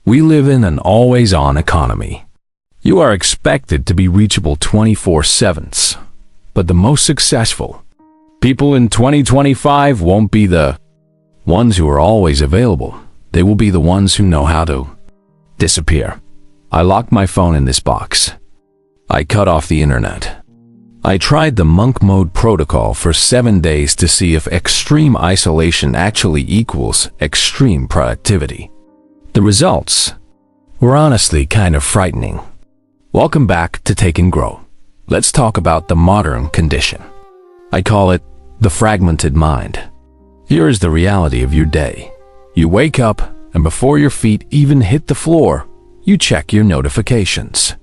We live in an always-on economy. You are expected to be reachable 24/7, but the most successful people in 2025 won't be the ones who are always available. They will be the ones who know how to disappear. I locked my phone in this box. I cut off the internet. I tried the monk mode protocol for 7 days to see if extreme isolation actually equals extreme productivity. The results were honestly kind of frightening. Welcome back to Take and Grow. Let's talk about the modern condition. I call it the fragmented mind. Here is the reality of your day. You wake up, and before your feet even hit the floor, you check your notifications.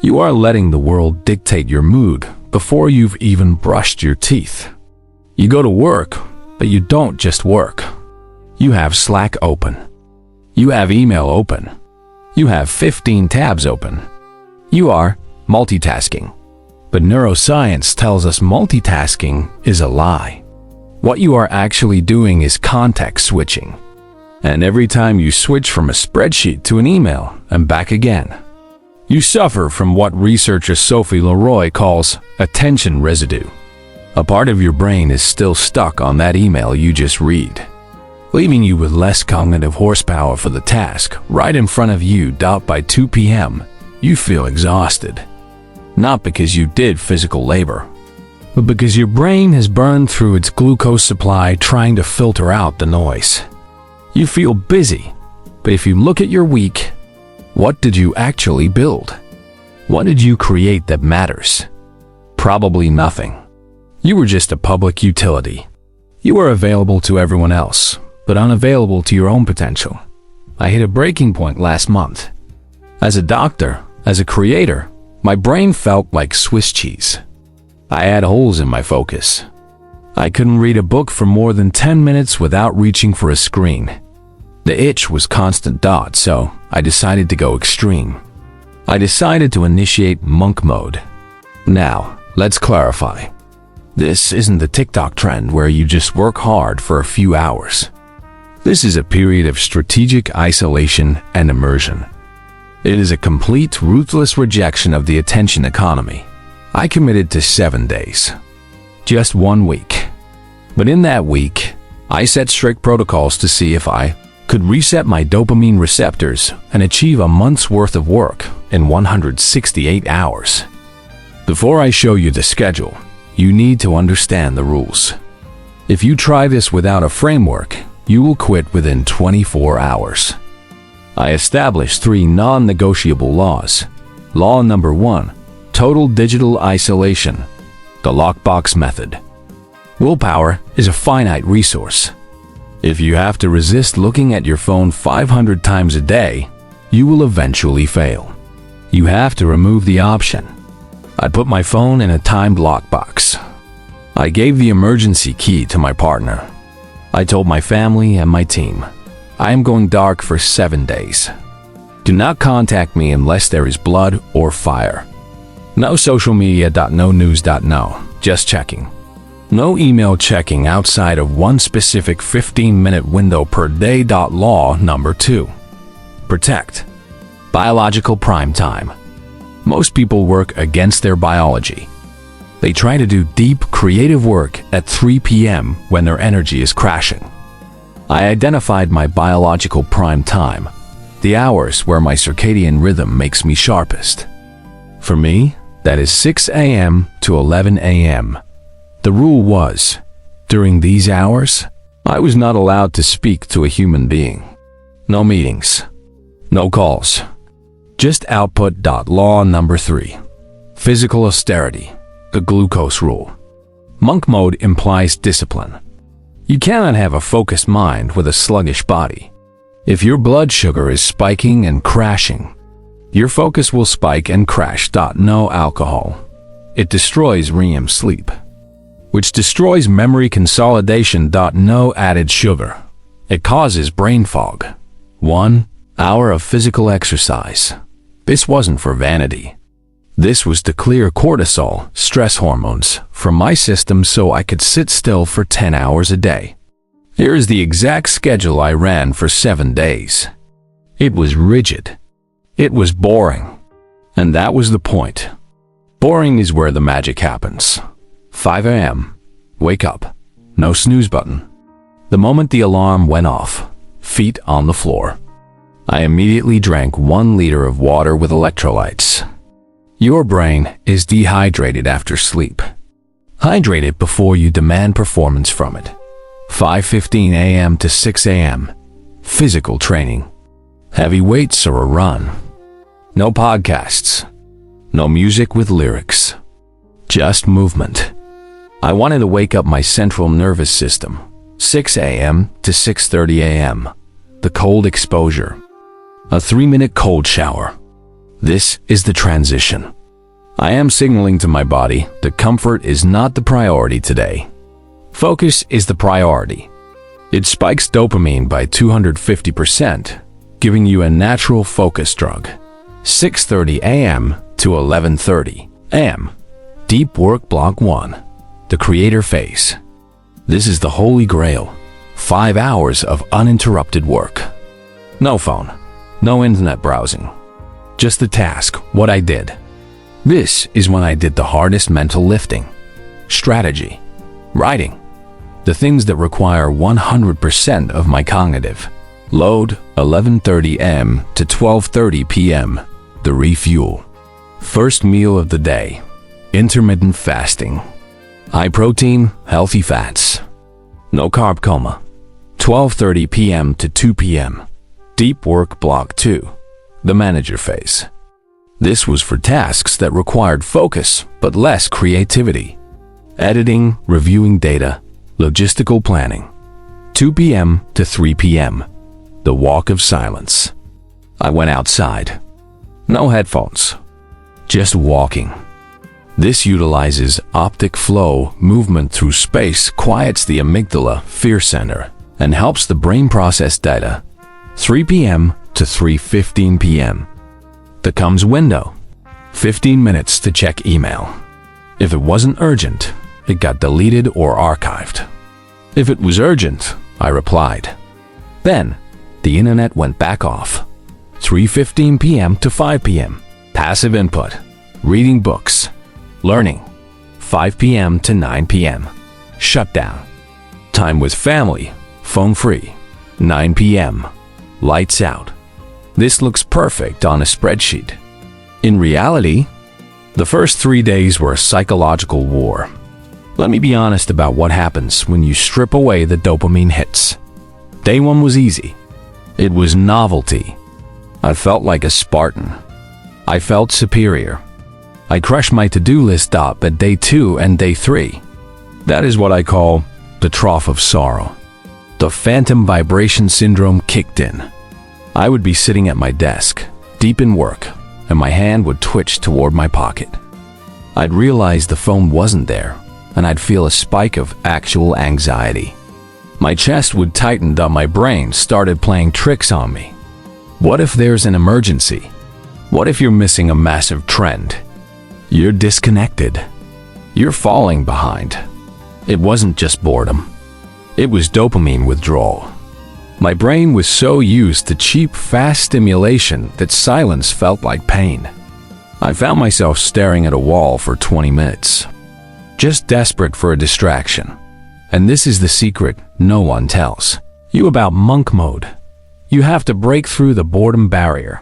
You are letting the world dictate your mood before you've even brushed your teeth. You go to work, but you don't just work. You have Slack open. You have email open. You have 15 tabs open. You are multitasking. But neuroscience tells us multitasking is a lie. What you are actually doing is context switching. And every time you switch from a spreadsheet to an email and back again, you suffer from what researcher Sophie Leroy calls attention residue. A part of your brain is still stuck on that email you just read, leaving you with less cognitive horsepower for the task right in front of you. By 2 p.m., you feel exhausted. Not because you did physical labor, but because your brain has burned through its glucose supply trying to filter out the noise. You feel busy, but if you look at your week, what did you actually build? What did you create that matters? Probably nothing. You were just a public utility. You were available to everyone else, but unavailable to your own potential. I hit a breaking point last month. As a doctor, as a creator, my brain felt like Swiss cheese. I had holes in my focus. I couldn't read a book for more than 10 minutes without reaching for a screen. The itch was constant, so I decided to go extreme. I decided to initiate monk mode. Now, let's clarify. This isn't the TikTok trend where you just work hard for a few hours. This is a period of strategic isolation and immersion. It is a complete, ruthless rejection of the attention economy. I committed to 7 days. Just 1 week. But in that week, I set strict protocols to see if I could reset my dopamine receptors and achieve a month's worth of work in 168 hours. Before I show you the schedule, you need to understand the rules. If you try this without a framework, you will quit within 24 hours. I established 3 non-negotiable laws. Law number 1, total digital isolation, the Lockbox method. Willpower is a finite resource. If you have to resist looking at your phone 500 times a day, you will eventually fail. You have to remove the option. I put my phone in a timed lockbox. I gave the emergency key to my partner. I told my family and my team, I am going dark for 7 days. Do not contact me unless there is blood or fire. No social media. No news. No, just checking. No email checking outside of one specific 15-minute window per day. Law number 2. Protect biological prime time. Most people work against their biology. They try to do deep, creative work at 3 p.m. when their energy is crashing. I identified my biological prime time, the hours where my circadian rhythm makes me sharpest. For me, that is 6 a.m. to 11 a.m. The rule was, during these hours, I was not allowed to speak to a human being. No meetings, no calls, just output. Law number 3. Physical austerity, the glucose rule. Monk mode implies discipline. You cannot have a focused mind with a sluggish body. If your blood sugar is spiking and crashing, your focus will spike and crash. No alcohol. It destroys REM sleep, which destroys memory consolidation. No added sugar. It causes brain fog. 1 hour of physical exercise. This wasn't for vanity. This was to clear cortisol, stress hormones, from my system so I could sit still for 10 hours a day. Here is the exact schedule I ran for 7 days. It was rigid. It was boring. And that was the point. Boring is where the magic happens. 5 a.m. Wake up. No snooze button. The moment the alarm went off, feet on the floor, I immediately drank 1 liter of water with electrolytes. Your brain is dehydrated after sleep. Hydrate it before you demand performance from it. 5:15 a.m. to 6 a.m. Physical training. Heavy weights or a run. No podcasts. No music with lyrics. Just movement. I wanted to wake up my central nervous system. 6 a.m. to 6:30 a.m. The cold exposure. A 3-minute cold shower. This is the transition. I am signaling to my body that comfort is not the priority today. Focus is the priority. It spikes dopamine by 250%, giving you a natural focus drug. 6:30 a.m. to 11:30 a.m. Deep work block 1. The creator phase. This is the holy grail. 5 hours of uninterrupted work. No phone. No internet browsing. Just the task, what I did. This is when I did the hardest mental lifting. Strategy. Writing. The things that require 100% of my cognitive. Load, 11:30 a.m. to 12:30 p.m. The refuel. First meal of the day. Intermittent fasting. High protein, healthy fats. No carb coma. 12:30 p.m. to 2 p.m. Deep work block 2. The manager phase. This was for tasks that required focus but less creativity. Editing, reviewing data, logistical planning. 2 p.m. to 3 p.m. The walk of silence. I went outside. No headphones. Just walking. This utilizes optic flow movement through space, quiets the amygdala, fear center, and helps the brain process data. 3 p.m. to 3:15 p.m. The comes window. 15 minutes to check email. If it wasn't urgent, it got deleted or archived. If it was urgent, I replied. Then, the internet went back off. 3:15 p.m. to 5 p.m. Passive input. Reading books. Learning. 5 p.m. to 9 p.m. Shutdown. Time with family. Phone free. 9 p.m. Lights out. This looks perfect on a spreadsheet. In reality, the first 3 days were a psychological war. Let me be honest about what happens when you strip away the dopamine hits. Day 1 was easy. It was novelty. I felt like a Spartan. I felt superior. I crushed my to-do list up at day 2 and day 3. That is what I call the trough of sorrow. The phantom vibration syndrome kicked in. I would be sitting at my desk, deep in work, and my hand would twitch toward my pocket. I'd realize the phone wasn't there, and I'd feel a spike of actual anxiety. My chest would tighten up, my brain started playing tricks on me. What if there's an emergency? What if you're missing a massive trend? You're disconnected. You're falling behind. It wasn't just boredom. It was dopamine withdrawal. My brain was so used to cheap, fast stimulation that silence felt like pain. I found myself staring at a wall for 20 minutes, just desperate for a distraction. And this is the secret no one tells you about monk mode. You have to break through the boredom barrier.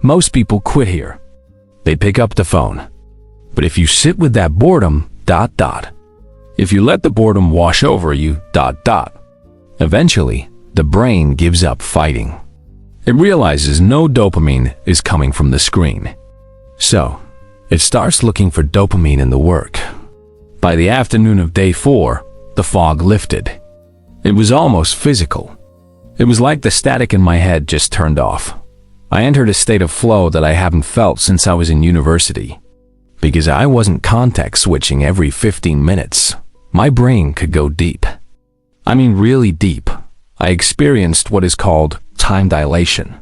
Most people quit here. They pick up the phone. But if you sit with that boredom, if you let the boredom wash over you, eventually, the brain gives up fighting. It realizes no dopamine is coming from the screen. So, it starts looking for dopamine in the work. By the afternoon of day 4, the fog lifted. It was almost physical. It was like the static in my head just turned off. I entered a state of flow that I haven't felt since I was in university. Because I wasn't context switching every 15 minutes, my brain could go deep. I mean really deep. I experienced what is called time dilation.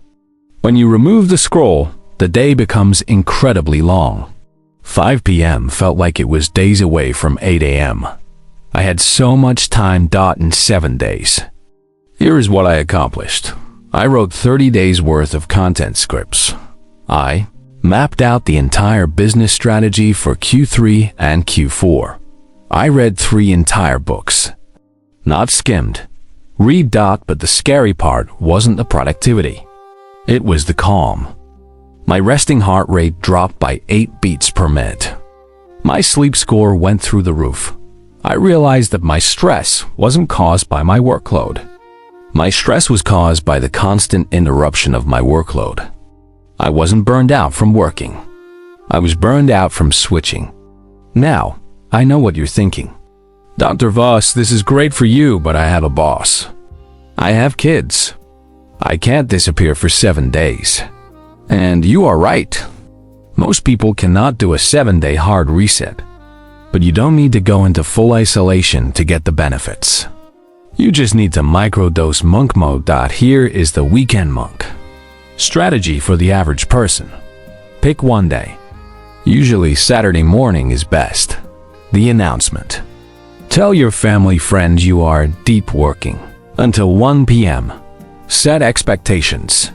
When you remove the scroll, the day becomes incredibly long. 5 p.m. felt like it was days away from 8 a.m. I had so much time in 7 days. Here is what I accomplished. I wrote 30 days worth of content scripts. I mapped out the entire business strategy for Q3 and Q4. I read 3 entire books. Not skimmed. Read. But the scary part wasn't the productivity. It was the calm. My resting heart rate dropped by 8 beats per minute. My sleep score went through the roof. I realized that my stress wasn't caused by my workload. My stress was caused by the constant interruption of my workload. I wasn't burned out from working. I was burned out from switching. Now, I know what you're thinking. Dr. Voss, this is great for you, but I have a boss. I have kids. I can't disappear for 7 days. And you are right. Most people cannot do a 7-day hard reset. But you don't need to go into full isolation to get the benefits. You just need to microdose monk mode. Here is the weekend monk. Strategy for the average person. Pick one day. Usually Saturday morning is best. The announcement. Tell your family friends you are deep working until 1 p.m. Set expectations.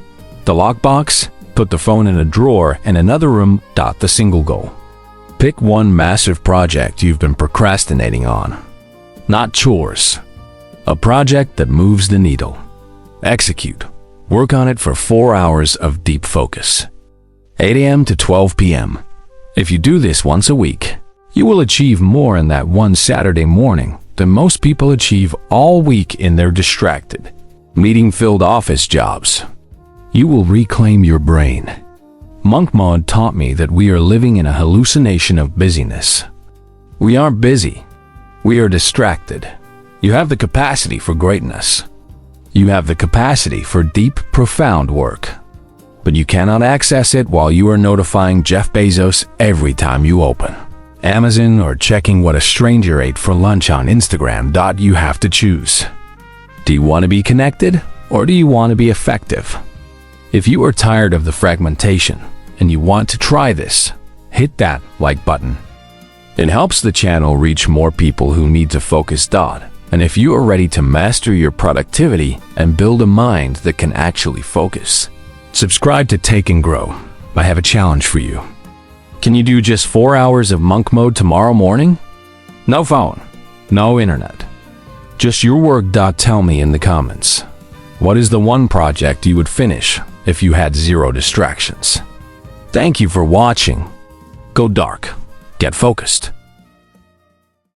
The lockbox, put the phone in a drawer in another room. The single goal. Pick one massive project you've been procrastinating on. Not chores. A project that moves the needle. Execute. Work on it for 4 hours of deep focus. 8 a.m. to 12 p.m. If you do this once a week, you will achieve more in that one Saturday morning than most people achieve all week in their distracted, meeting-filled office jobs. You will reclaim your brain. Monk Mode taught me that we are living in a hallucination of busyness. We aren't busy. We are distracted. You have the capacity for greatness. You have the capacity for deep, profound work. But you cannot access it while you are notifying Jeff Bezos every time you open Amazon or checking what a stranger ate for lunch on Instagram. You have to choose. Do you want to be connected or do you want to be effective? If you are tired of the fragmentation and you want to try this, hit that like button. It helps the channel reach more people who need to focus. And if you are ready to master your productivity and build a mind that can actually focus, subscribe to Take and Grow. I have a challenge for you. Can you do just 4 hours of monk mode tomorrow morning? No phone, no internet. Just your work. Tell me in the comments. What is the one project you would finish if you had 0 distractions? Thank you for watching. Go dark. Get focused.